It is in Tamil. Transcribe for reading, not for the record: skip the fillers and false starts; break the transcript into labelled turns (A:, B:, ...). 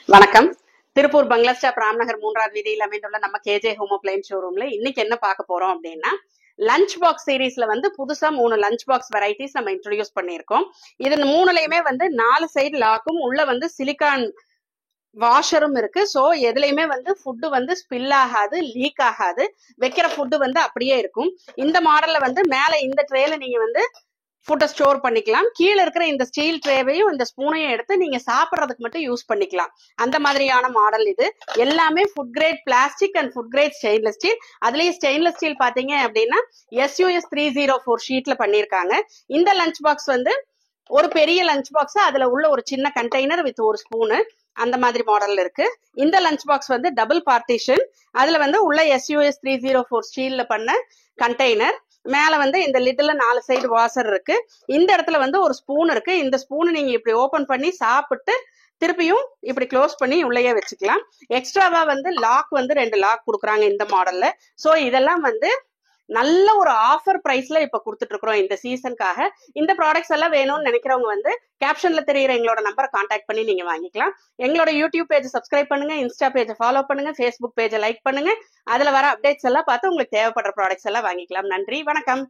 A: வணக்கம். திருப்பூர் பங்களா ஸ்டாப் ராம்நகர் 3வது வீதியில் அமைந்துள்ள நம்ம கேஜே ஹோம் அப்ளையன்ஸ் ஷோரூம்ல இன்னைக்கு என்ன பார்க்க போறோம் அப்படின்னா, லஞ்ச் பாக்ஸ் சீரீஸ்ல புதுசா 3 லஞ்ச் பாக்ஸ் வெரைட்டிஸ் நம்ம இன்ட்ரோடியூஸ் பண்ணியிருக்கோம். இது 3லயுமே 4 சைடு லாக்கும் உள்ள சிலிக்கான் வாஷரும் இருக்கு. சோ எதுலயுமே ஃபுட்டு ஸ்பில் ஆகாது, லீக் ஆகாது. வைக்கிற ஃபுட்டு அப்படியே இருக்கும். இந்த மாடல்ல மேல இந்த ட்ரேல நீங்க ஃபுட்டை ஸ்டோர் பண்ணிக்கலாம். கீழே இருக்கிற இந்த ஸ்டீல் ட்ரேவையும் இந்த ஸ்பூனையும் எடுத்து நீங்க சாப்பிட்றதுக்கு மட்டும் யூஸ் பண்ணிக்கலாம். அந்த மாதிரியான மாடல் இது. எல்லாமே food grade plastic and food grade stainless steel. அதுலயும் ஸ்டெயின்லெஸ் ஸ்டீல் பாத்தீங்க அப்படின்னா SUS 304 ஷீட்ல பண்ணிருக்காங்க. இந்த லஞ்ச் பாக்ஸ் ஒரு பெரிய லஞ்ச் பாக்ஸ், அதுல உள்ள ஒரு சின்ன கண்டெய்னர் வித் ஒரு ஸ்பூனு, அந்த மாதிரி மாடல்ல இருக்கு. இந்த லஞ்ச் பாக்ஸ் டபுள் பார்ட்டிஷன். அதுல உள்ள SUS 304 ஸ்டீல்ல பண்ண கண்டெய்னர். மேல இந்த லிட்ல 4 சைடு வாஷர் இருக்கு. இந்த இடத்துல ஒரு ஸ்பூன் இருக்கு. இந்த ஸ்பூன் நீங்க இப்படி ஓபன் பண்ணி சாப்பிட்டு திருப்பியும் இப்படி க்ளோஸ் பண்ணி உள்ளேயே வச்சுக்கலாம். எக்ஸ்ட்ராவா லாக் 2 லாக் கொடுக்குறாங்க இந்த மாடல்ல. சோ இதெல்லாம் நல்ல ஒரு ஆஃபர் பிரைஸ்ல இப்ப கொடுத்துட்டு இருக்கிறோம் இந்த சீசனுக்காக. இந்த ப்ராடக்ட்ஸ் எல்லாம் வேணும்னு நினைக்கிறவங்க கேப்ஷன்ல தெரியுற எங்களோட நம்பரை கான்டாக்ட் பண்ணி நீங்க வாங்கிக்கலாம். எங்களோட யூடியூப் பேஜ் சப்ஸ்கிரைப் பண்ணுங்க, இன்ஸ்டா பேஜ் ஃபாலோ பண்ணுங்க, ஃபேஸ்புக் பேஜை லைக் பண்ணுங்க. அதுல வர அப்டேட்ஸ் எல்லாம் பார்த்து உங்களுக்கு தேவைப்படுற ப்ராடக்ட்ஸ் எல்லாம் வாங்கிக்கலாம். நன்றி, வணக்கம்.